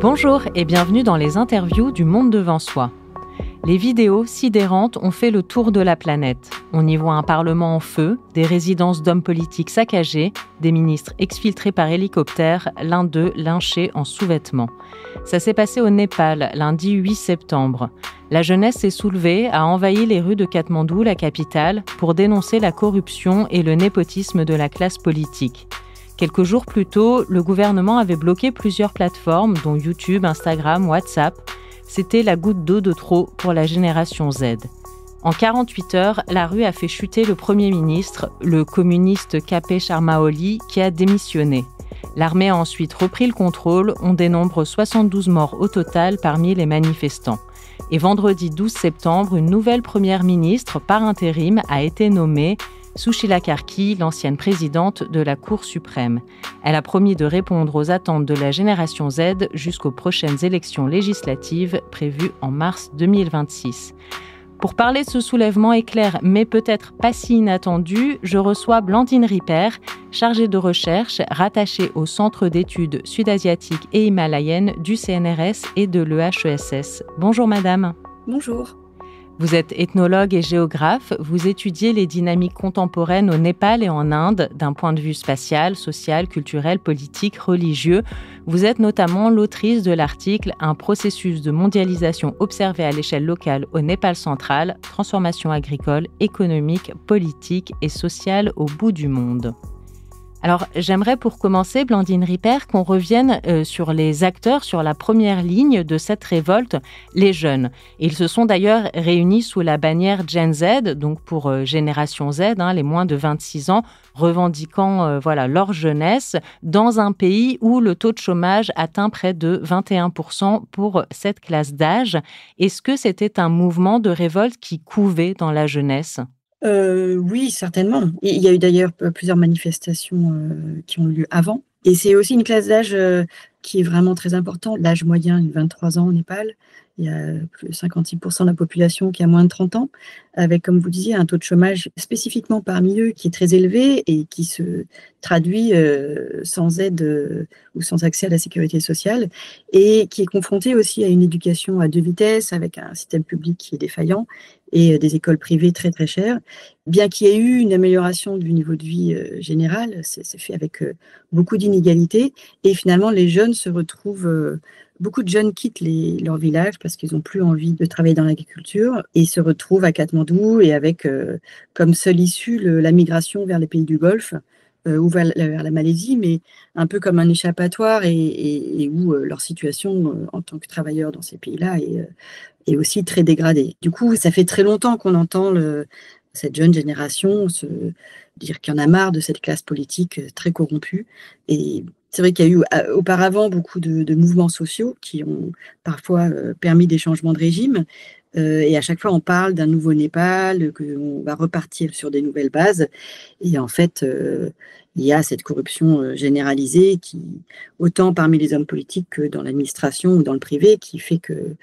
Bonjour et bienvenue dans les interviews du Monde devant soi. Les vidéos sidérantes ont fait le tour de la planète. On y voit un parlement en feu, des résidences d'hommes politiques saccagées, des ministres exfiltrés par hélicoptère, l'un d'eux lynché en sous-vêtements. Ça s'est passé au Népal, lundi 8 septembre. La jeunesse s'est soulevée, a envahi les rues de Katmandou, la capitale, pour dénoncer la corruption et le népotisme de la classe politique. Quelques jours plus tôt, le gouvernement avait bloqué plusieurs plateformes, dont YouTube, Instagram, WhatsApp. C'était la goutte d'eau de trop pour la génération Z. En 48 heures, la rue a fait chuter le Premier ministre, le communiste KP Sharma Oli, qui a démissionné. L'armée a ensuite repris le contrôle, on dénombre 72 morts au total parmi les manifestants. Et vendredi 12 septembre, une nouvelle première ministre, par intérim, a été nommée, Sushila Karki, l'ancienne présidente de la Cour suprême. Elle a promis de répondre aux attentes de la génération Z jusqu'aux prochaines élections législatives prévues en mars 2026. Pour parler de ce soulèvement éclair, mais peut-être pas si inattendu, je reçois Blandine Ripper, chargée de recherche, rattachée au Centre d'études sud-asiatiques et himalayennes du CNRS et de l'EHESS. Bonjour madame. Bonjour. Vous êtes ethnologue et géographe, vous étudiez les dynamiques contemporaines au Népal et en Inde, d'un point de vue spatial, social, culturel, politique, religieux. Vous êtes notamment l'autrice de l'article « Un processus de mondialisation observé à l'échelle locale au Népal central, transformation agricole, économique, politique et sociale au bout du monde ». Alors, j'aimerais pour commencer, Blandine Ripper, qu'on revienne sur les acteurs, sur la première ligne de cette révolte, les jeunes. Ils se sont d'ailleurs réunis sous la bannière Gen Z, donc pour Génération Z, les moins de 26 ans, revendiquant leur jeunesse, dans un pays où le taux de chômage atteint près de 21% pour cette classe d'âge. Est-ce que c'était un mouvement de révolte qui couvait dans la jeunesse ? Oui, certainement. Il y a eu d'ailleurs plusieurs manifestations qui ont eu lieu avant. Et c'est aussi une classe d'âge qui est vraiment très importante. L'âge moyen est de 23 ans au Népal. Il y a plus de 56% de la population qui a moins de 30 ans, avec, comme vous disiez, un taux de chômage spécifiquement parmi eux qui est très élevé et qui se traduit sans aide ou sans accès à la sécurité sociale, et qui est confronté aussi à une éducation à deux vitesses, avec un système public qui est défaillant et des écoles privées très très chères. Bien qu'il y ait eu une amélioration du niveau de vie général, c'est fait avec beaucoup d'inégalités, et finalement les jeunes se retrouvent... Beaucoup de jeunes quittent leur village parce qu'ils n'ont plus envie de travailler dans l'agriculture et se retrouvent à Katmandou et avec comme seule issue la migration vers les pays du Golfe ou vers la Malaisie, mais un peu comme un échappatoire et où leur situation en tant que travailleurs dans ces pays-là est aussi très dégradée. Du coup, ça fait très longtemps qu'on entend cette jeune génération se dire qu'il y en a marre de cette classe politique très corrompue. Et c'est vrai qu'il y a eu auparavant beaucoup de mouvements sociaux qui ont parfois permis des changements de régime. Et à chaque fois, on parle d'un nouveau Népal, qu'on va repartir sur des nouvelles bases. Et en fait, il y a cette corruption généralisée, qui, autant parmi les hommes politiques que dans l'administration ou dans le privé, qui fait que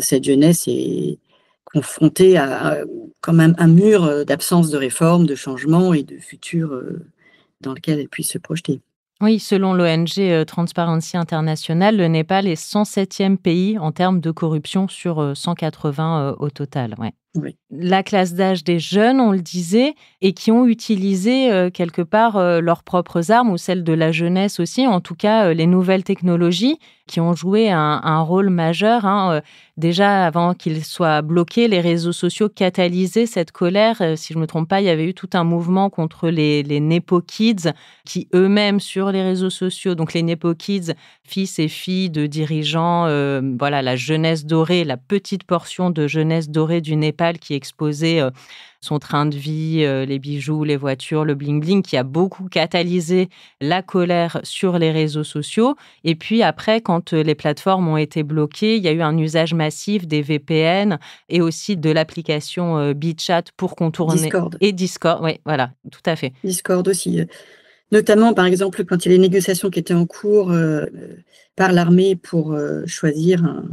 cette jeunesse est confrontée à quand même un mur d'absence de réforme, de changement et de futur dans lequel elle puisse se projeter. Oui, selon l'ONG Transparency International, le Népal est 107e pays en termes de corruption sur 180 au total. Ouais. Oui. La classe d'âge des jeunes, on le disait, et qui ont utilisé quelque part leurs propres armes, ou celles de la jeunesse aussi, en tout cas les nouvelles technologies qui ont joué un rôle majeur. Déjà, avant qu'ils soient bloqués, les réseaux sociaux catalysaient cette colère. Si je ne me trompe pas, il y avait eu tout un mouvement contre les Nepo Kids qui eux-mêmes, sur les réseaux sociaux, donc les Nepo Kids, fils et filles de dirigeants, la jeunesse dorée, la petite portion de jeunesse dorée du Népal qui exposait son train de vie, les bijoux, les voitures, le bling-bling, qui a beaucoup catalysé la colère sur les réseaux sociaux. Et puis après, quand les plateformes ont été bloquées, il y a eu un usage massif des VPN et aussi de l'application BitChat pour contourner... Discord. Et Discord, oui, voilà, tout à fait. Discord aussi. Notamment, par exemple, quand il y a les négociations qui étaient en cours par l'armée pour choisir un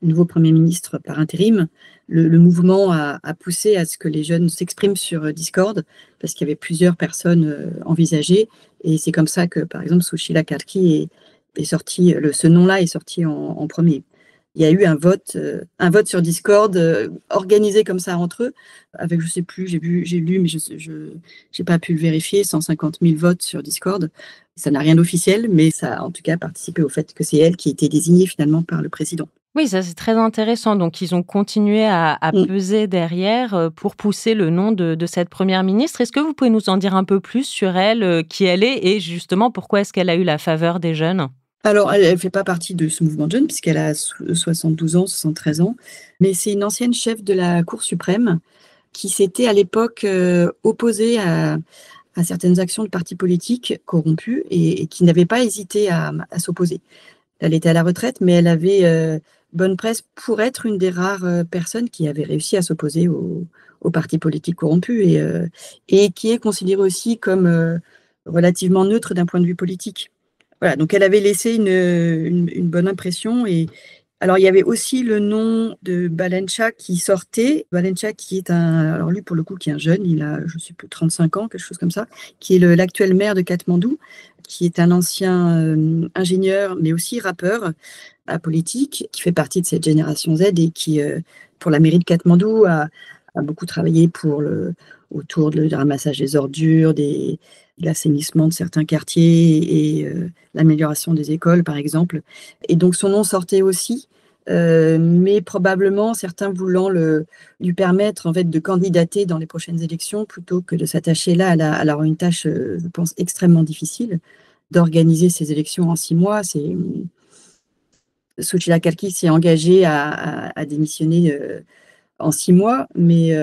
nouveau Premier ministre par intérim, le mouvement a poussé à ce que les jeunes s'expriment sur Discord, parce qu'il y avait plusieurs personnes envisagées. Et c'est comme ça que, par exemple, Sushila Karki est sorti, ce nom-là est sorti en premier. Il y a eu un vote sur Discord organisé comme ça entre eux, avec je sais plus, j'ai lu, mais je j'ai pas pu le vérifier, 150 000 votes sur Discord. Ça n'a rien d'officiel, mais ça a en tout cas participé au fait que c'est elle qui a été désignée finalement par le président. Oui, ça c'est très intéressant. Donc ils ont continué à Mmh. peser derrière, pour pousser le nom de cette première ministre. Est-ce que vous pouvez nous en dire un peu plus sur elle, qui elle est et justement pourquoi est-ce qu'elle a eu la faveur des jeunes? Alors elle fait pas partie de ce mouvement de jeunes puisqu'elle a 72 ans, 73 ans, mais c'est une ancienne chef de la Cour suprême qui s'était à l'époque, opposée à certaines actions de partis politiques corrompus et qui n'avait pas hésité à s'opposer. Elle était à la retraite, mais elle avait, bonne presse pour être une des rares, personnes qui avait réussi à s'opposer aux partis politiques corrompus et qui est considérée aussi comme, relativement neutre d'un point de vue politique. Voilà, donc elle avait laissé une bonne impression et alors il y avait aussi le nom de Balenchak qui sortait. Balenchak qui est alors lui pour le coup qui est un jeune, il a je sais plus 35 ans, quelque chose comme ça, qui est l'actuel maire de Katmandou, qui est un ancien, ingénieur mais aussi rappeur, apolitique, qui fait partie de cette génération Z et qui, pour la mairie de Katmandou a beaucoup travaillé autour du ramassage des ordures, de l'assainissement de certains quartiers et l'amélioration des écoles, par exemple. Et donc son nom sortait aussi, mais probablement certains voulant lui permettre en fait de candidater dans les prochaines élections plutôt que de s'attacher là à leur une tâche, je pense extrêmement difficile, d'organiser ces élections en 6 mois. Sucila Kalki s'est engagée à démissionner, en 6 mois, mais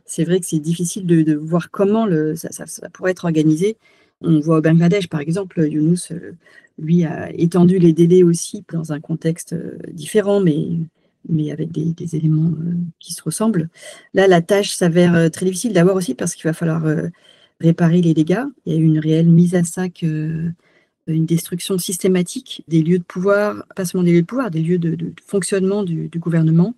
c'est vrai que c'est difficile de voir comment ça pourrait être organisé. On voit au Bangladesh, par exemple, Younous, lui, a étendu les délais aussi dans un contexte, différent, mais avec des éléments, qui se ressemblent. Là, la tâche s'avère, très difficile d'abord aussi parce qu'il va falloir, réparer les dégâts. Il y a eu une réelle mise à sac, une destruction systématique des lieux de pouvoir, pas seulement des lieux de pouvoir, des lieux de fonctionnement du gouvernement,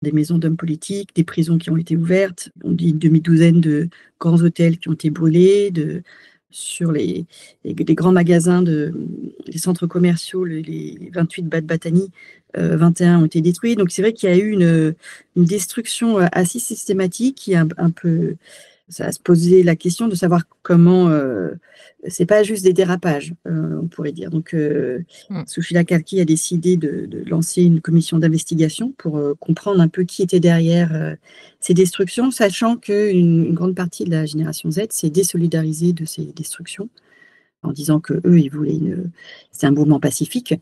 des maisons d'hommes politiques, des prisons qui ont été ouvertes. On dit une demi-douzaine de grands hôtels qui ont été brûlés, sur les grands magasins, les centres commerciaux, les 28 Bad Batani, 21 ont été détruits. Donc c'est vrai qu'il y a eu une destruction assez systématique qui est un peu. Ça a se poser la question de savoir comment, c'est pas juste des dérapages, on pourrait dire. Donc, Mmh. Sushila Kalki a décidé de lancer une commission d'investigation pour, comprendre un peu qui était derrière, ces destructions, sachant qu'une grande partie de la génération Z s'est désolidarisée de ces destructions, en disant qu'eux, ils voulaient c'est un mouvement pacifique,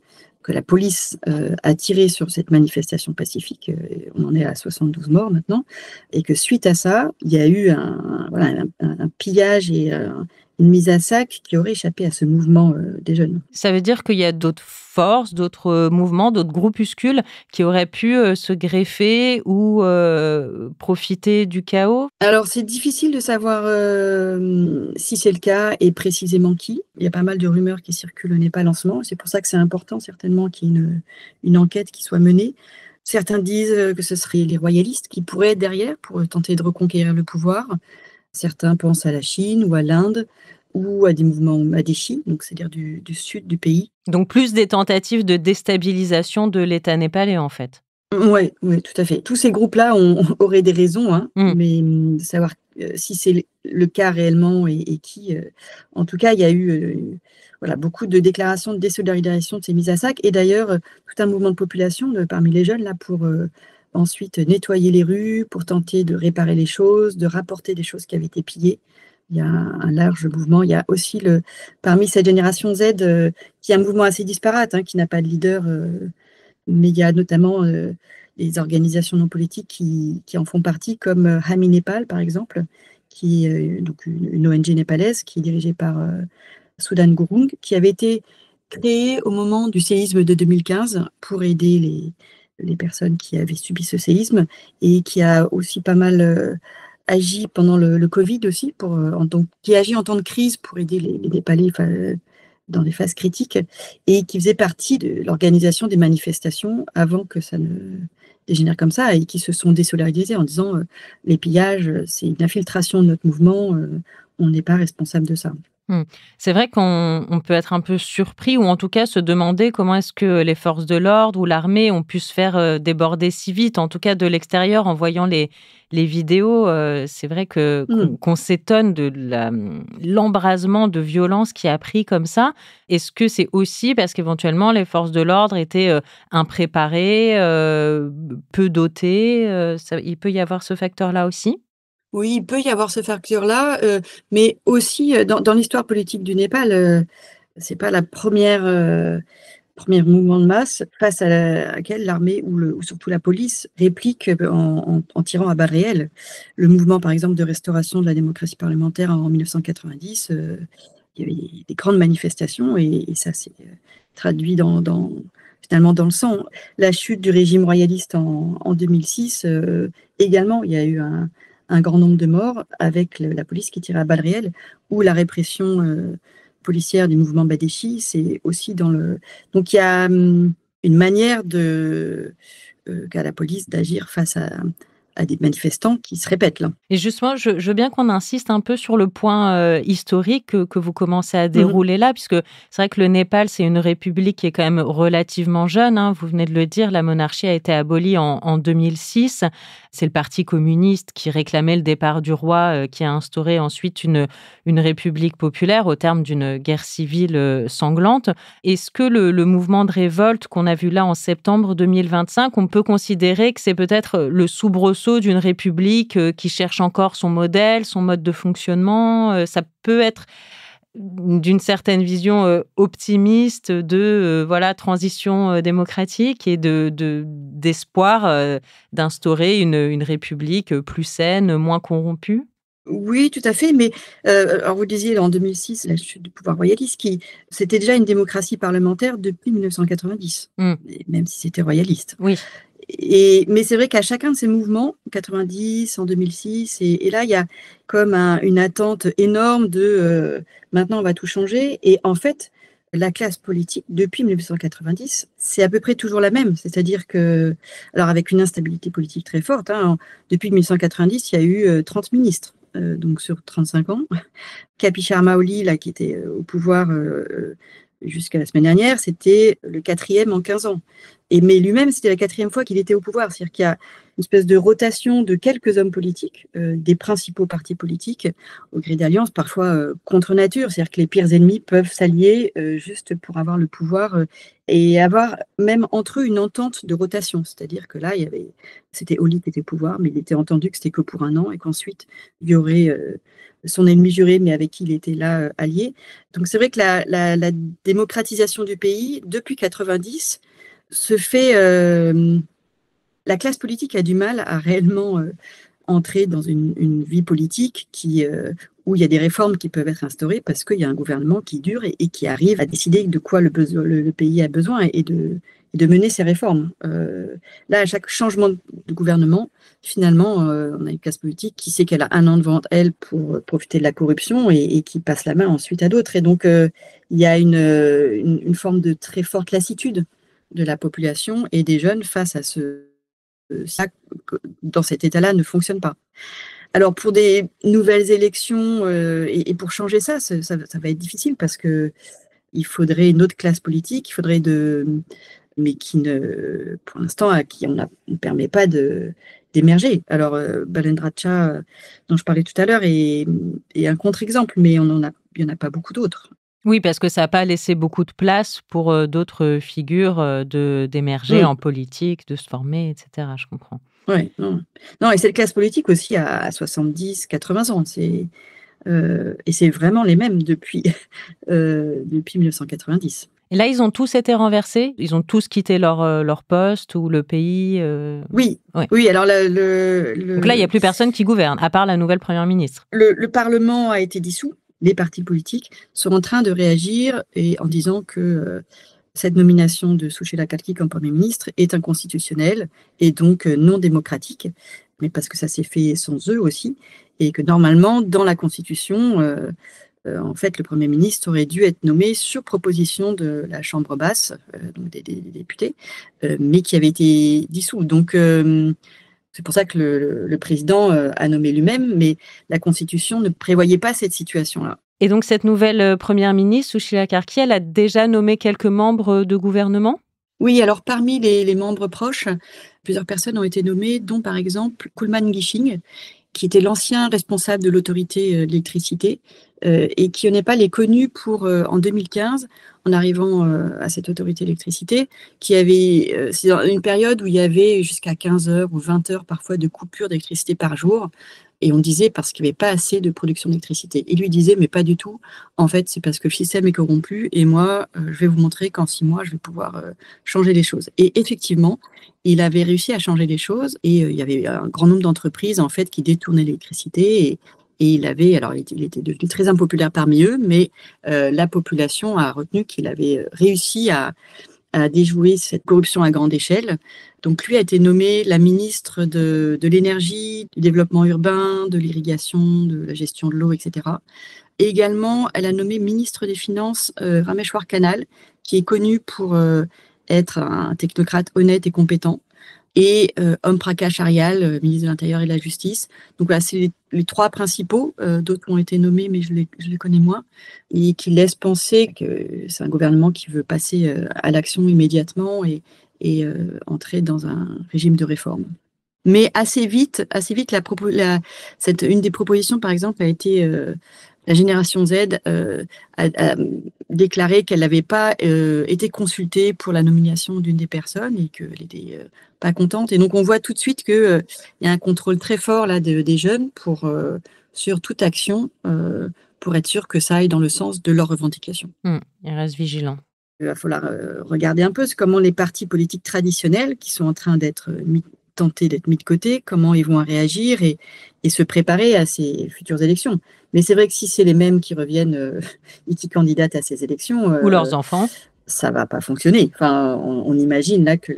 que la police, a tiré sur cette manifestation pacifique, on en est à 72 morts maintenant et que suite à ça, il y a eu un pillage et une mise à sac qui aurait échappé à ce mouvement, des jeunes. Ça veut dire qu'il y a d'autres forces, d'autres, mouvements, d'autres groupuscules qui auraient pu, se greffer ou, profiter du chaos? Alors c'est difficile de savoir, si c'est le cas et précisément qui. Il y a pas mal de rumeurs qui circulent au Népal en ce moment. C'est pour ça que c'est important certainement qu'il y ait une enquête qui soit menée. Certains disent, que ce seraient les royalistes qui pourraient être derrière pour, tenter de reconquérir le pouvoir. Certains pensent à la Chine ou à l'Inde ou à des mouvements Madéchi, donc c'est-à-dire du sud du pays. Donc plus des tentatives de déstabilisation de l'État népalais, en fait? Ouais, ouais, tout à fait. Tous ces groupes-là auraient des raisons, hein, Mmh. mais savoir, si c'est le cas réellement et qui, en tout cas, il y a eu, voilà, beaucoup de déclarations de désolidarisation de ces mises à sac et d'ailleurs, tout un mouvement de population parmi les jeunes là pour, ensuite nettoyer les rues, pour tenter de réparer les choses, de rapporter des choses qui avaient été pillées. Il y a un large mouvement. Il y a aussi parmi cette génération Z, qui est un mouvement assez disparate, hein, qui n'a pas de leader, mais il y a notamment, les organisations non politiques qui en font partie comme, Ami Nepal par exemple, qui est, donc une ONG népalaise qui est dirigée par, Sudan Gurung, qui avait été créée au moment du séisme de 2015 pour aider les personnes qui avaient subi ce séisme et qui a aussi pas mal, agi pendant le Covid aussi qui agit en temps de crise pour aider les Népalais dans des phases critiques et qui faisait partie de l'organisation des manifestations avant que ça ne dégénère comme ça et qui se sont désolidarisés en disant, «Les pillages, c'est une infiltration de notre mouvement, on n'est pas responsable de ça». Mmh. C'est vrai qu'on peut être un peu surpris ou en tout cas se demander comment est-ce que les forces de l'ordre ou l'armée ont pu se faire, déborder si vite. En tout cas de l'extérieur en voyant les vidéos, c'est vrai que Mmh. qu'on s'étonne de l'embrasement de violence qui a pris comme ça. Est-ce que c'est aussi parce qu'éventuellement les forces de l'ordre étaient, impréparées, peu dotées, il peut y avoir ce facteur-là aussi? Oui, il peut y avoir ce facteur-là, mais aussi, dans l'histoire politique du Népal, c'est pas la première re 1 mouvement de masse face à laquelle l'armée ou surtout la police réplique, en tirant à balles réelles. Le mouvement, par exemple, de restauration de la démocratie parlementaire en 1990, il y avait des grandes manifestations et ça s'est, traduit finalement dans le sang. La chute du régime royaliste en 2006, également, il y a eu un grand nombre de morts avec la police qui tirait à balles réelles ou la répression, policière du mouvement Badeschi, c'est aussi dans le donc il y a, une manière qu'a la police d'agir face à des manifestants qui se répètent là. Et justement, je veux bien qu'on insiste un peu sur le point, historique que vous commencez à Mmh. dérouler là, puisque c'est vrai que le Népal, c'est une république qui est quand même relativement jeune, hein. Vous venez de le dire, la monarchie a été abolie en 2006. C'est le parti communiste qui réclamait le départ du roi, qui a instauré ensuite une république populaire au terme d'une guerre civile, sanglante. Est-ce que le mouvement de révolte qu'on a vu là en septembre 2025, on peut considérer que c'est peut-être le soubresaut d'une république, qui cherche encore son modèle, son mode de fonctionnement? Ça peut être d'une certaine vision, optimiste de, voilà, transition, démocratique et d'espoir, d'instaurer une république, plus saine, moins corrompue? Oui, tout à fait, mais alors vous disiez en 2006, la chute du pouvoir royaliste qui c'était déjà une démocratie parlementaire depuis 1990, Mmh. et même si c'était royaliste. Oui. Mais c'est vrai qu'à chacun de ces mouvements, 90, en 2006 et là, il y a comme une attente énorme de, maintenant on va tout changer et en fait, la classe politique depuis 1990, c'est à peu près toujours la même. C'est-à-dire que alors avec une instabilité politique très forte, hein, depuis 1990, il y a eu, 30 ministres, donc sur 35 ans. Kapi Sharma Oli, là, qui était, au pouvoir, jusqu'à la semaine dernière, c'était le 4e en 15 ans mais lui-même, c'était la 4e fois qu'il était au pouvoir. C'est-à-dire qu'il y a une espèce de rotation de quelques hommes politiques, des principaux partis politiques, au gré d'alliances parfois, contre nature. C'est-à-dire que les pires ennemis peuvent s'allier, juste pour avoir le pouvoir, et avoir même entre eux une entente de rotation. C'est-à-dire que là, c'était Oli qui était au pouvoir, mais il était entendu que c'était que pour 1 an et qu'ensuite il y aurait, son ennemi juré, mais avec qui il était là, allié. Donc c'est vrai que la démocratisation du pays, depuis 90, se fait, la classe politique a du mal à réellement, entrer dans une vie politique où il y a des réformes qui peuvent être instaurées parce qu'il y a un gouvernement qui dure et qui arrive à décider de quoi le pays a besoin et de mener ces réformes. Là, à chaque changement de gouvernement, finalement, on a une classe politique qui sait qu'elle a 1 an devant elle pour profiter de la corruption et qui passe la main ensuite à d'autres et donc il y a une forme de très forte lassitude de la population et des jeunes face à ça, dans cet état-là, ne fonctionne pas. Alors pour des nouvelles élections, et pour changer ça va être difficile parce qu'il faudrait une autre classe politique, il faudrait mais qui ne pour l'instant, à qui on ne permet pas d'émerger. Alors, Balendra Shah, dont je parlais tout à l'heure est un contre-exemple, mais il y en a pas beaucoup d'autres. Oui, parce que ça a pas laissé beaucoup de place pour, d'autres figures, d'émerger Mmh. en politique, de se former et cetera, je comprends. Ouais, non. Non et cette classe politique aussi à 70-80 ans, et c'est vraiment les mêmes depuis, depuis 1990. Et là, ils ont tous été renversés? Ils ont tous quitté leur poste ou le pays, Oui, ouais. oui, alors Donc là, il y a plus personne qui gouverne, à part la nouvelle première ministre? le parlement a été dissous. Les partis politiques sont en train de réagir et en disant que, cette nomination de Sushila Kalki comme Premier ministre est inconstitutionnelle et donc, non démocratique, mais parce que ça s'est fait sans eux aussi et que normalement dans la constitution, en fait, le Premier ministre aurait dû être nommé sur proposition de la chambre basse, donc des députés, mais qui avait été dissous. Donc, c'est pour ça que le président, a nommé lui-même, mais la constitution ne prévoyait pas cette situation-là. Et donc, cette nouvelle première ministre, Sushila Karki, elle a déjà nommé quelques membres de gouvernement ? Oui, alors parmi les membres proches, plusieurs personnes ont été nommées, dont par exemple Kulman Gishing, qui était l'ancien responsable de l'autorité de l'électricité et qui au Népal est connu pour, en 2015, en arrivant à cette autorité d'électricité, qui avait, c'est dans une période où il y avait jusqu'à 15 heures ou 20 heures parfois de coupure d'électricité par jour. Et on disait parce qu'il n'y avait pas assez de production d'électricité. Il lui disait, mais pas du tout. En fait, c'est parce que le système est corrompu et moi, je vais vous montrer qu'en 6 mois, je vais pouvoir changer les choses. Et effectivement, il avait réussi à changer les choses et il y avait un grand nombre d'entreprises en fait qui détournaient l'électricité et il était devenu très impopulaire parmi eux, mais la population a retenu qu'il avait réussi à déjouer cette corruption à grande échelle. Donc lui a été nommé la ministre de l'énergie, du développement urbain, de l'irrigation, de la gestion de l'eau, etc. Et également, elle a nommé ministre des Finances Rameshwar Kanal, qui est connu pour être un technocrate honnête et compétent, et Om Prakash Aryal, ministre de l'Intérieur et de la Justice. Donc voilà, c'est les 3 principaux. D'autres ont été nommés, mais je les connais moins, et qui laissent penser que c'est un gouvernement qui veut passer à l'action immédiatement et entrer dans un régime de réforme. Mais assez vite, une des propositions, par exemple, a été la génération Z a déclaré qu'elle n'avait pas été consultée pour la nomination d'une des personnes et qu'elle n'était pas contente. Et donc, on voit tout de suite qu'il y a un contrôle très fort là, des jeunes sur toute action pour être sûr que ça aille dans le sens de leurs revendications. Ils restent vigilants. Il va falloir regarder un peu comment les partis politiques traditionnels qui sont en train tenter d'être mis de côté, comment ils vont réagir et se préparer à ces futures élections. Mais c'est vrai que si c'est les mêmes qui reviennent et qui candidatent à ces élections... ou leurs enfants. Ça ne va pas fonctionner. Enfin, on imagine là que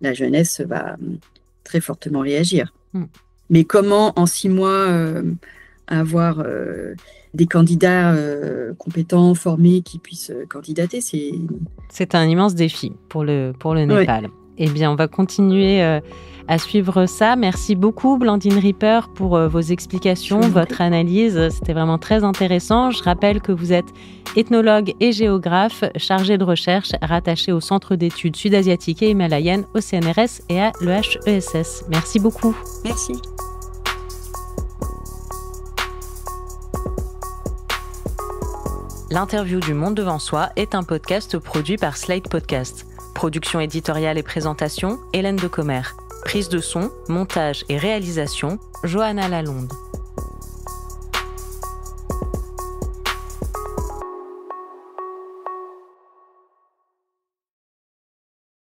la jeunesse va très fortement réagir. Mais comment, en 6 mois, avoir des candidats compétents, formés, qui puissent candidater, c'est un immense défi pour le Népal. Ouais. Eh bien, on va continuer à suivre ça. Merci beaucoup, Blandine Ripper, pour vos explications, votre analyse. C'était vraiment très intéressant. Je rappelle que vous êtes ethnologue et géographe, chargé de recherche, rattaché au Centre d'études sud-asiatiques et himalayennes, au CNRS et à l'EHESS. Merci beaucoup. Merci. L'interview du Monde devant soi est un podcast produit par Slate Podcast. Production éditoriale et présentation, Hélène Decomer. Prise de son, montage et réalisation, Johanna Lalonde.